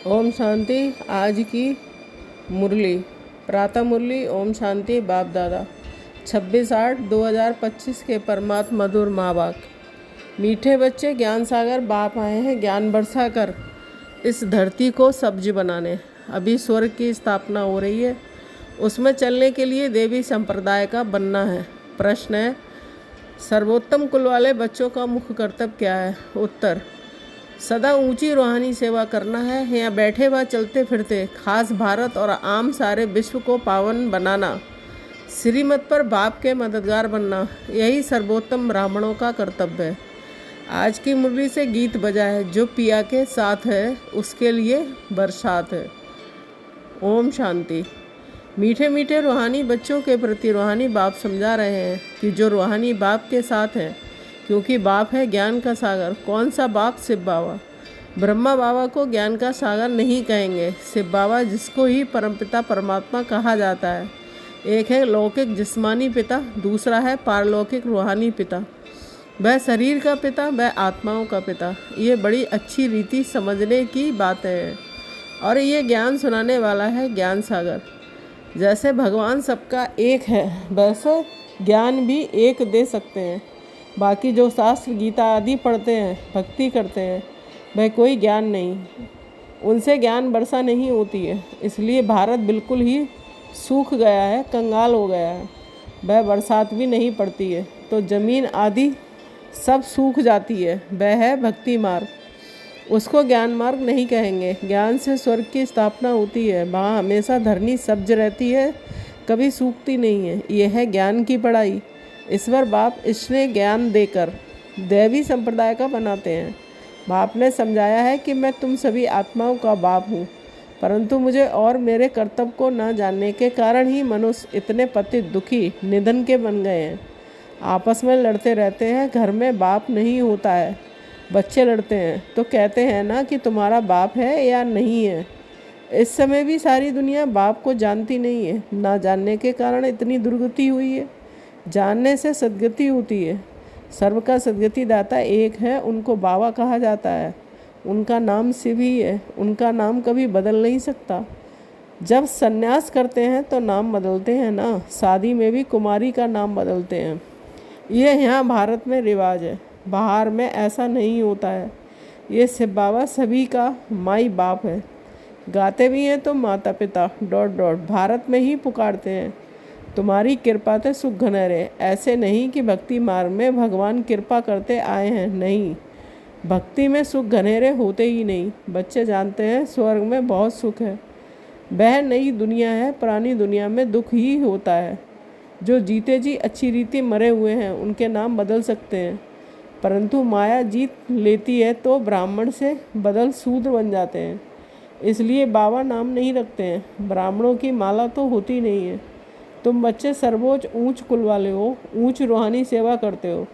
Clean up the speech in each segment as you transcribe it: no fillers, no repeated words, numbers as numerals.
ओम शांति। आज की मुरली प्रातः मुरली। ओम शांति। बाप दादा 26/8/2025 के परमात्मा मधुर माँ बाप। मीठे बच्चे, ज्ञान सागर बाप आए हैं ज्ञान बरसा कर इस धरती को सब्ज बनाने। अभी स्वर्ग की स्थापना हो रही है, उसमें चलने के लिए देवी संप्रदाय का बनना है। प्रश्न है, सर्वोत्तम कुल वाले बच्चों का मुख्य कर्तव्य क्या है? उत्तर, सदा ऊंची रूहानी सेवा करना है या बैठे व चलते फिरते खास भारत और आम सारे विश्व को पावन बनाना, श्रीमत पर बाप के मददगार बनना, यही सर्वोत्तम ब्राह्मणों का कर्तव्य है। आज की मुरली से गीत बजा है, जो पिया के साथ है उसके लिए बरसात है। ओम शांति। मीठे मीठे रूहानी बच्चों के प्रति रूहानी बाप समझा रहे हैं कि जो रूहानी बाप के साथ हैं, क्योंकि बाप है ज्ञान का सागर। कौन सा बाप? शिव बाबा। ब्रह्मा बाबा को ज्ञान का सागर नहीं कहेंगे। शिव बाबा, जिसको ही परमपिता परमात्मा कहा जाता है, एक है लौकिक जिस्मानी पिता, दूसरा है पारलौकिक रूहानी पिता। वह शरीर का पिता, वह आत्माओं का पिता। ये बड़ी अच्छी रीति समझने की बातें हैं और ये ज्ञान सुनाने वाला है ज्ञान सागर। जैसे भगवान सबका एक है, वैसे ज्ञान भी एक दे सकते हैं। बाकी जो शास्त्र गीता आदि पढ़ते हैं, भक्ति करते हैं, वह कोई ज्ञान नहीं, उनसे ज्ञान वर्षा नहीं होती है। इसलिए भारत बिल्कुल ही सूख गया है, कंगाल हो गया है। वह बरसात भी नहीं पड़ती है तो ज़मीन आदि सब सूख जाती है। वह है भक्ति मार्ग, उसको ज्ञान मार्ग नहीं कहेंगे। ज्ञान से स्वर्ग की स्थापना होती है, वहाँ हमेशा धरनी सब्ज रहती है, कभी सूखती नहीं है। यह है ज्ञान की पढ़ाई। ईश्वर बाप इसने ज्ञान देकर दैवी संप्रदाय का बनाते हैं। बाप ने समझाया है कि मैं तुम सभी आत्माओं का बाप हूँ, परंतु मुझे और मेरे कर्तव्य को न जानने के कारण ही मनुष्य इतने पतित, दुखी, निधन के बन गए हैं। आपस में लड़ते रहते हैं। घर में बाप नहीं होता है, बच्चे लड़ते हैं तो कहते हैं ना कि तुम्हारा बाप है या नहीं है। इस समय भी सारी दुनिया बाप को जानती नहीं है। ना जानने के कारण इतनी दुर्गति हुई है। जानने से सद्गति होती है। सर्व का सद्गति दाता एक है, उनको बाबा कहा जाता है। उनका नाम शिव ही है, उनका नाम कभी बदल नहीं सकता। जब सन्यास करते हैं तो नाम बदलते हैं ना, शादी में भी कुमारी का नाम बदलते हैं। ये यहाँ भारत में रिवाज है, बाहर में ऐसा नहीं होता है। ये शिव बाबा सभी का माई बाप है। गाते भी हैं तो माता पिता ... भारत में ही पुकारते हैं, तुम्हारी कृपा से सुख घने रहे। ऐसे नहीं कि भक्ति मार्ग में भगवान कृपा करते आए हैं, नहीं, भक्ति में सुख घनेरे होते ही नहीं। बच्चे जानते हैं स्वर्ग में बहुत सुख है। वह नई दुनिया है, पुरानी दुनिया में दुख ही होता है। जो जीते जी अच्छी रीति मरे हुए हैं, उनके नाम बदल सकते हैं, परंतु माया जीत लेती है तो ब्राह्मण से बदल शूद्र बन जाते हैं। इसलिए बाबा नाम नहीं रखते हैं। ब्राह्मणों की माला तो होती नहीं है। तुम बच्चे सर्वोच्च ऊंच कुल वाले हो, ऊंच रूहानी सेवा करते हो।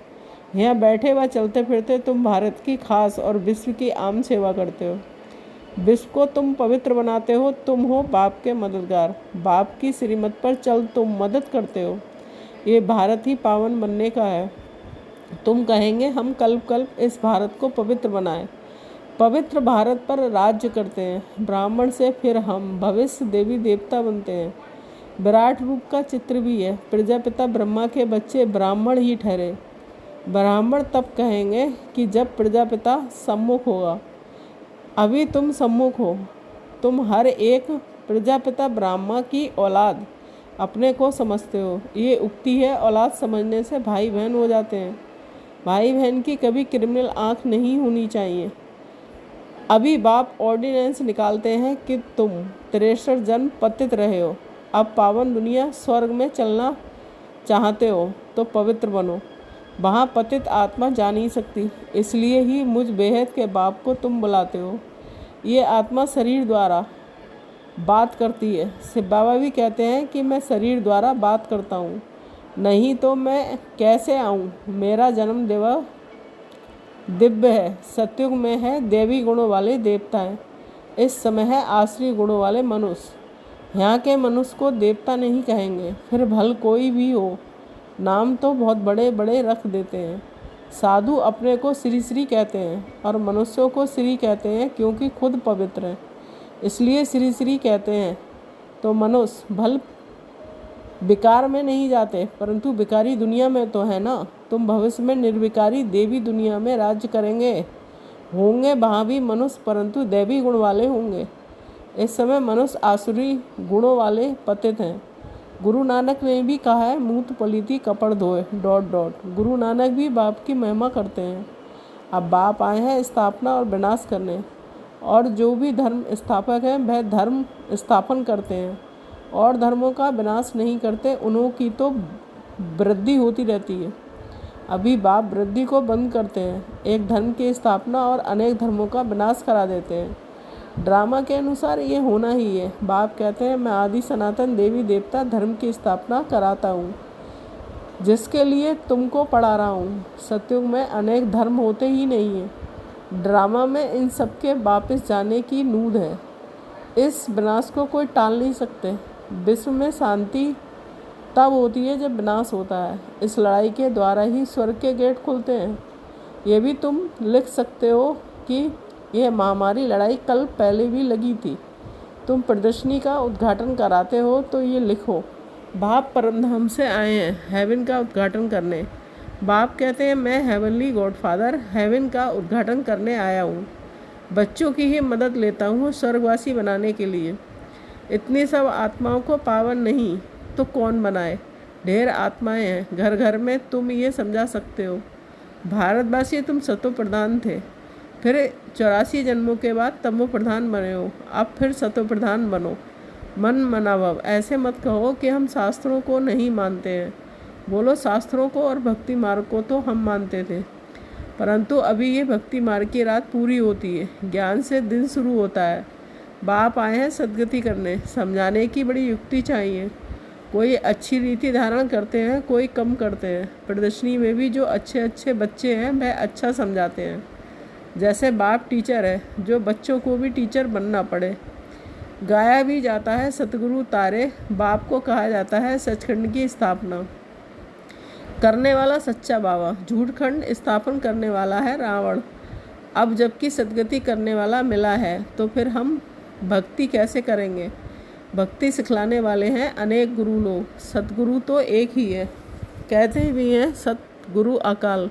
यहाँ बैठे व चलते फिरते तुम भारत की खास और विश्व की आम सेवा करते हो। विश्व को तुम पवित्र बनाते हो। तुम हो बाप के मददगार। बाप की श्रीमत पर चल तुम मदद करते हो। ये भारत ही पावन बनने का है। तुम कहेंगे हम कल्प कल्प इस भारत को पवित्र बनाएं। पवित्र भारत पर राज्य करते हैं। ब्राह्मण से फिर हम भविष्य देवी देवता बनते हैं। विराट रूप का चित्र भी है। प्रजापिता ब्रह्मा के बच्चे ब्राह्मण ही ठहरे। ब्राह्मण तब कहेंगे कि जब प्रजापिता सम्मुख होगा। अभी तुम सम्मुख हो। तुम हर एक प्रजापिता ब्रह्मा की औलाद अपने को समझते हो। ये उक्ति है, औलाद समझने से भाई बहन हो जाते हैं। भाई बहन की कभी क्रिमिनल आँख नहीं होनी चाहिए। अभी बाप ऑर्डिनेंस निकालते हैं कि तुम 63 जन्म पतित रहे हो। अब पावन दुनिया स्वर्ग में चलना चाहते हो तो पवित्र बनो। वहाँ पतित आत्मा जा नहीं सकती, इसलिए ही मुझ बेहद के बाप को तुम बुलाते हो। ये आत्मा शरीर द्वारा बात करती है। शिव बाबा भी कहते हैं कि मैं शरीर द्वारा बात करता हूँ, नहीं तो मैं कैसे आऊँ। मेरा जन्म दिव्य है, सत्युग में है देवी गुणों वाले देवता हैं। इस समय है आश्री गुणों वाले मनुष्य। यहाँ के मनुष्य को देवता नहीं कहेंगे, फिर भल कोई भी हो। नाम तो बहुत बड़े बड़े रख देते हैं। साधु अपने को श्री श्री कहते हैं और मनुष्यों को श्री कहते हैं, क्योंकि खुद पवित्र हैं। इसलिए श्री श्री कहते हैं। तो मनुष्य भल विकार में नहीं जाते, परंतु विकारी दुनिया में तो है ना। तुम भविष्य में निर्विकारी देवी दुनिया में राज्य करेंगे। होंगे वहाँ भी मनुष्य, परंतु दैवी गुण वाले होंगे। इस समय मनुष्य आसुरी गुणों वाले पतित हैं। गुरु नानक ने भी कहा है, मूत पलीती कपड़ धोए ... गुरु नानक भी बाप की महिमा करते हैं। अब बाप आए हैं स्थापना और विनाश करने, और जो भी धर्म स्थापक हैं वह धर्म स्थापन करते हैं और धर्मों का विनाश नहीं करते। उन्हों की तो वृद्धि होती रहती है। अभी बाप वृद्धि को बंद करते हैं, एक धर्म की स्थापना और अनेक धर्मों का विनाश करा देते हैं। ड्रामा के अनुसार ये होना ही है। बाप कहते हैं, मैं आदि सनातन देवी देवता धर्म की स्थापना कराता हूँ, जिसके लिए तुमको पढ़ा रहा हूँ। सतयुग में अनेक धर्म होते ही नहीं हैं। ड्रामा में इन सबके वापस जाने की नूद है। इस विनाश को कोई टाल नहीं सकते। विश्व में शांति तब होती है जब विनाश होता है। इस लड़ाई के द्वारा ही स्वर्ग के गेट खुलते हैं। ये भी तुम लिख सकते हो कि यह महामारी लड़ाई कल पहले भी लगी थी। तुम प्रदर्शनी का उद्घाटन कराते हो तो ये लिखो, बाप परमधाम से आए हैं हेवन का उद्घाटन करने। बाप कहते हैं, मैं हेवनली गॉडफादर हेवन का उद्घाटन करने आया हूँ। बच्चों की ही मदद लेता हूँ स्वर्गवासी बनाने के लिए। इतनी सब आत्माओं को पावन नहीं तो कौन बनाए। ढेर आत्माएं हैं घर घर में, तुम ये समझा सकते हो। भारतवासी तुम सतो प्रधान थे, फिर 84 जन्मों के बाद तमो प्रधान बने हो, अब फिर सतो प्रधान बनो। मन मनाभव ऐसे मत कहो कि हम शास्त्रों को नहीं मानते हैं। बोलो, शास्त्रों को और भक्ति मार्ग को तो हम मानते थे, परंतु अभी ये भक्ति मार्ग की रात पूरी होती है, ज्ञान से दिन शुरू होता है। बाप आए हैं सद्गति करने। समझाने की बड़ी युक्ति चाहिए। कोई अच्छी रीति धारण करते हैं, कोई कम करते हैं। प्रदर्शनी में भी जो अच्छे अच्छे बच्चे हैं वह अच्छा समझाते हैं। जैसे बाप टीचर है, जो बच्चों को भी टीचर बनना पड़े। गाया भी जाता है, सतगुरु तारे बाप को कहा जाता है सचखंड की स्थापना करने वाला सच्चा बाबा। झूठखंड स्थापन करने वाला है रावण। अब जबकि सद्गति करने वाला मिला है तो फिर हम भक्ति कैसे करेंगे। भक्ति सिखलाने वाले हैं अनेक गुरु लोग, सतगुरु तो एक ही है। कहते भी हैं सतगुरु अकाल,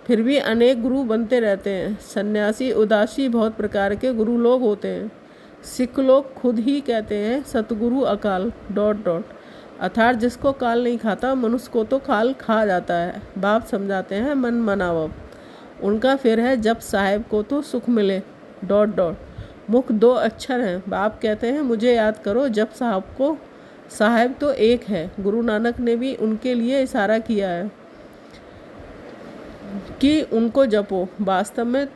फिर भी अनेक गुरु बनते रहते हैं। सन्यासी उदासी बहुत प्रकार के गुरु लोग होते हैं। सिख लोग खुद ही कहते हैं सतगुरु अकाल ... अर्थात जिसको काल नहीं खाता मनुष्य को तो काल खा जाता है। बाप समझाते हैं मन मनावब। उनका फिर है जब साहेब को तो सुख मिले ... मुख 2 अक्षर हैं। बाप कहते हैं मुझे याद करो जब साहब को। साहेब तो एक है। गुरु नानक ने भी उनके लिए इशारा किया है कि उनको जपो। वास्तव में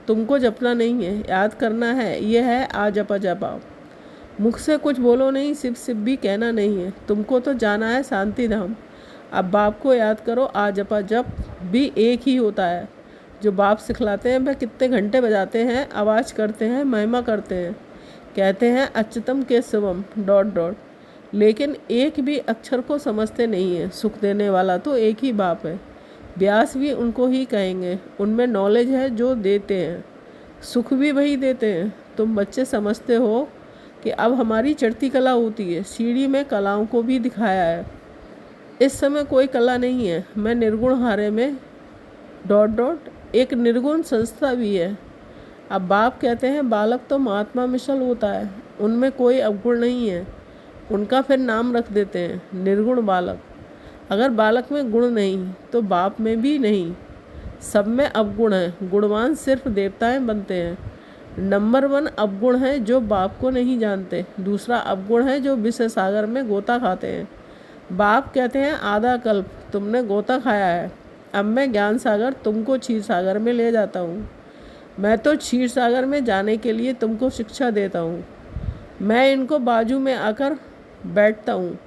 तुमको जपना नहीं है, याद करना है। यह है आ जपा जपा। मुख से कुछ बोलो नहीं, सिर्फ सिर्फ भी कहना नहीं है। तुमको तो जाना है शांति धाम। अब बाप को याद करो। आ जपा जप भी एक ही होता है। जो बाप सिखलाते हैं वह कितने घंटे बजाते हैं, आवाज़ करते हैं, महिमा करते हैं, कहते हैं अच्युतम के शिवम ... लेकिन एक भी अक्षर को समझते नहीं है। सुख देने वाला तो एक ही बाप है। व्यास भी उनको ही कहेंगे। उनमें नॉलेज है जो देते हैं, सुख भी वही देते हैं। तुम बच्चे समझते हो कि अब हमारी चढ़ती कला होती है। सीढ़ी में कलाओं को भी दिखाया है। इस समय कोई कला नहीं है। मैं निर्गुण हारे में ... एक निर्गुण संस्था भी है। अब बाप कहते हैं बालक तो महात्मा मिशल होता है, उनमें कोई अवगुण नहीं है। उनका फिर नाम रख देते हैं निर्गुण बालक। अगर बालक में गुण नहीं तो बाप में भी नहीं। सब में अवगुण है। गुणवान सिर्फ देवताएं बनते हैं। नंबर 1 अवगुण है जो बाप को नहीं जानते। दूसरा अवगुण है जो विषय सागर में गोता खाते हैं। बाप कहते हैं आधा कल्प तुमने गोता खाया है, अब मैं ज्ञान सागर तुमको क्षीर सागर में ले जाता हूँ। मैं तो क्षीर सागर में जाने के लिए तुमको शिक्षा देता हूँ। मैं इनको बाजू में आकर बैठता हूँ।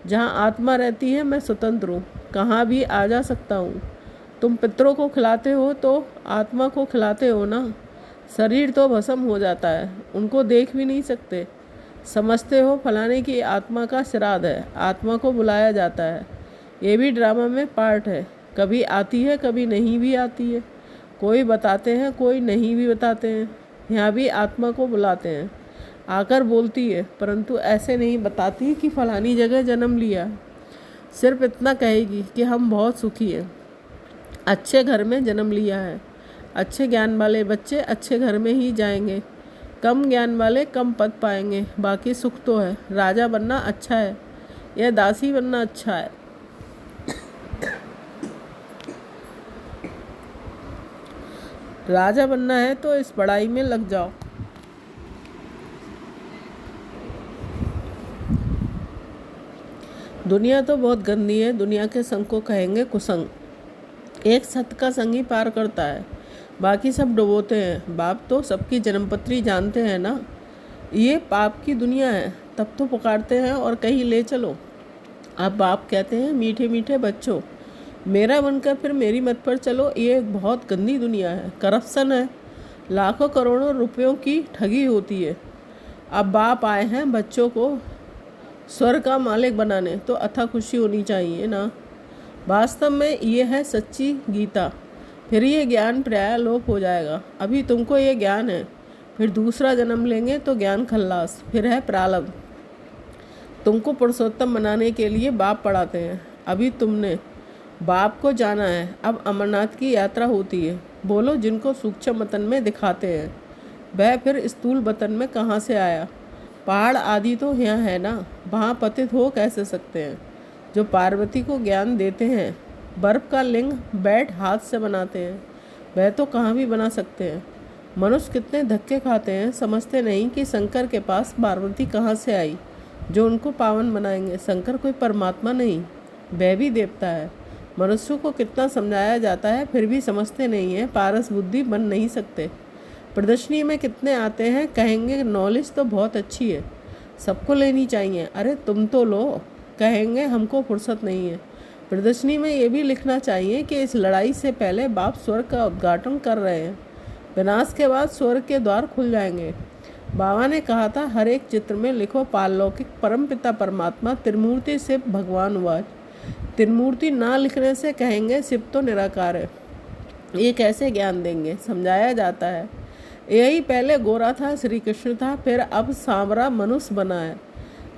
जहाँ आत्मा रहती है मैं स्वतंत्र हूँ, कहाँ भी आ जा सकता हूँ। तुम पितरों को खिलाते हो तो आत्मा को खिलाते हो ना। शरीर तो भस्म हो जाता है, उनको देख भी नहीं सकते। समझते हो फलाने की आत्मा का श्राद्ध है, आत्मा को बुलाया जाता है। ये भी ड्रामा में पार्ट है। कभी आती है, कभी नहीं भी आती है। कोई बताते हैं, कोई नहीं भी बताते हैं। यहाँ भी आत्मा को बुलाते हैं। आकर बोलती है, परंतु ऐसे नहीं बताती कि फलानी जगह जन्म लिया। सिर्फ इतना कहेगी कि हम बहुत सुखी हैं, अच्छे घर में जन्म लिया है। अच्छे ज्ञान वाले बच्चे अच्छे घर में ही जाएंगे, कम ज्ञान वाले कम पद पाएंगे। बाकी सुख तो है। राजा बनना अच्छा है या दासी बनना अच्छा है? राजा बनना है तो इस पढ़ाई में लग जाओ। दुनिया तो बहुत गंदी है, दुनिया के संग को कहेंगे कुसंग। एक सत का संग ही पार करता है, बाकी सब डुबोते हैं। बाप तो सबकी जन्मपत्री जानते हैं ना। ये पाप की दुनिया है, तब तो पुकारते हैं और कहीं ले चलो। अब बाप कहते हैं, मीठे मीठे बच्चों, मेरा बनकर फिर मेरी मत पर चलो। ये एक बहुत गंदी दुनिया है, करप्शन है, लाखों करोड़ों रुपयों की ठगी होती है। अब बाप आए हैं बच्चों को स्वर्ग का मालिक बनाने, तो अथाह खुशी होनी चाहिए ना। वास्तव में ये है सच्ची गीता। फिर ये ज्ञान प्राय लोप हो जाएगा। अभी तुमको ये ज्ञान है, फिर दूसरा जन्म लेंगे तो ज्ञान खल्लास, फिर है प्रारब्ध। तुमको पुरुषोत्तम बनाने के लिए बाप पढ़ाते हैं। अभी तुमने बाप को जाना है, अब अमरनाथ की यात्रा होती है। बोलो, जिनको सूक्ष्म वतन में दिखाते हैं, वह फिर स्थूल वतन में कहाँ से आया? पहाड़ आदि तो यहाँ है ना, वहाँ पतित हो कैसे सकते हैं? जो पार्वती को ज्ञान देते हैं, बर्फ़ का लिंग बैठ हाथ से बनाते हैं, वह तो कहाँ भी बना सकते हैं। मनुष्य कितने धक्के खाते हैं, समझते नहीं कि शंकर के पास पार्वती कहाँ से आई जो उनको पावन बनाएंगे। शंकर कोई परमात्मा नहीं, वह भी देवता है। मनुष्यों को कितना समझाया जाता है, फिर भी समझते नहीं है, पारस बुद्धि बन नहीं सकते। प्रदर्शनी में कितने आते हैं, कहेंगे नॉलेज तो बहुत अच्छी है, सबको लेनी चाहिए। अरे तुम तो लो, कहेंगे हमको फुर्सत नहीं है। प्रदर्शनी में ये भी लिखना चाहिए कि इस लड़ाई से पहले बाप स्वर्ग का उद्घाटन कर रहे हैं, विनाश के बाद स्वर्ग के द्वार खुल जाएंगे। बाबा ने कहा था, हर एक चित्र में लिखो पारलौकिक परमपिता परमात्मा त्रिमूर्ति शिव भगवान वाच। त्रिमूर्ति ना लिखने से कहेंगे शिव तो निराकार है, ये कैसे ज्ञान देंगे? समझाया जाता है, यही पहले गोरा था, श्री कृष्ण था, फिर अब सांवरा मनुष्य बना है।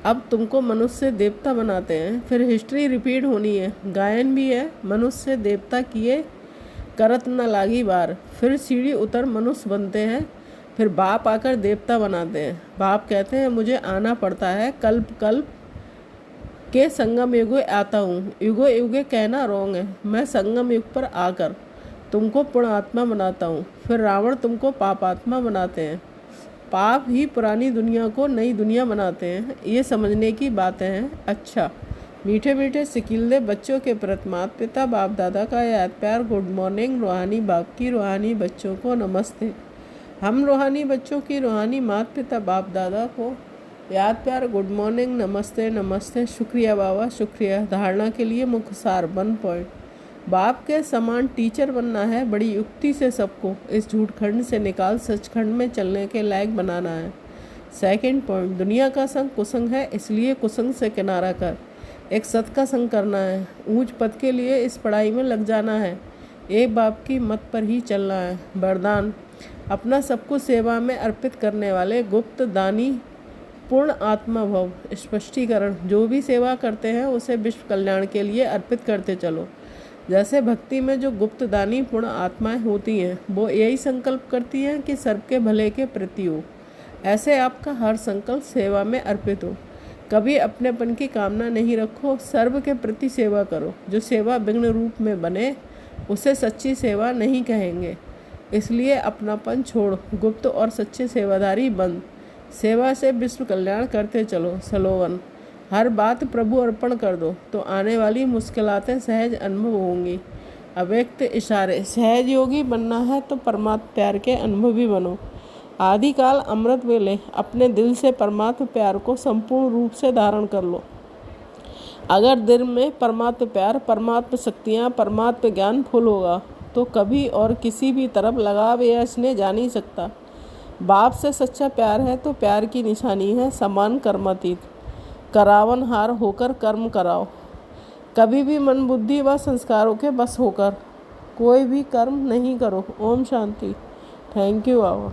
अब तुमको मनुष्य से देवता बनाते हैं, फिर हिस्ट्री रिपीट होनी है। गायन भी है, मनुष्य से देवता किए करत न लागी बार। फिर सीढ़ी उतर मनुष्य बनते हैं, फिर बाप आकर देवता बनाते हैं। बाप कहते हैं, मुझे आना पड़ता है, कल्प कल्प के संगम युग आता हूँ। युगो युगे कहना रोंग है, मैं संगम युग पर आकर तुमको पुण्यात्मा बनाता हूँ। फिर रावण तुमको पापात्मा बनाते हैं। पाप ही पुरानी दुनिया को नई दुनिया बनाते हैं, ये समझने की बातें हैं। अच्छा, मीठे मीठे सिकिल्दे बच्चों के प्रति माता पिता बाप दादा का याद प्यार, गुड मॉर्निंग। रूहानी बाप की रूहानी बच्चों को नमस्ते। हम रूहानी बच्चों की रूहानी माता पिता बाप दादा को याद प्यार, गुड मॉर्निंग, नमस्ते नमस्ते। शुक्रिया बाबा, शुक्रिया। धारणा के लिए मुख्य सार 1 पॉइंट, बाप के समान टीचर बनना है, बड़ी युक्ति से सबको इस झूठखंड से निकाल सचखंड में चलने के लायक बनाना है। 2 पॉइंट, दुनिया का संग कुसंग है, इसलिए कुसंग से किनारा कर, एक सत का संग करना है। ऊंच पद के लिए इस पढ़ाई में लग जाना है, एक बाप की मत पर ही चलना है। वरदान, अपना सबको सेवा में अर्पित करने वाले गुप्त दानी पूर्ण आत्मा भव। स्पष्टीकरण, जो भी सेवा करते हैं उसे विश्व कल्याण के लिए अर्पित करते चलो। जैसे भक्ति में जो गुप्त दानी पूर्ण आत्माएं होती हैं, वो यही संकल्प करती हैं कि सबके भले के प्रति हो, ऐसे आपका हर संकल्प सेवा में अर्पित हो। कभी अपनेपन की कामना नहीं रखो, सर्व के प्रति सेवा करो। जो सेवा विघ्न रूप में बने उसे सच्ची सेवा नहीं कहेंगे, इसलिए अपनापन छोड़ गुप्त और सच्चे सेवादारी बन। सेवा से विश्व कल्याण करते चलो। स्लोगन, हर बात प्रभु अर्पण कर दो तो आने वाली मुश्किलातें सहज अनुभव होंगी। अव्यक्त इशारे, सहज योगी बनना है तो परमात्मा प्यार के अनुभवी बनो। आदिकाल अमृत वेले अपने दिल से परमात्मा प्यार को संपूर्ण रूप से धारण कर लो। अगर दिल में परमात्मा प्यार, परमात्मा शक्तियाँ, परमात्मा ज्ञान फुल होगा तो कभी और किसी भी तरफ लगाव या स्नेह जा नहीं सकता। बाप से सच्चा प्यार है तो प्यार की निशानी है समान कर्मातीत। करावनहार होकर कर्म कराओ, कभी भी मन बुद्धि व संस्कारों के बस होकर कोई भी कर्म नहीं करो। Om Shanti. Thank you Baba.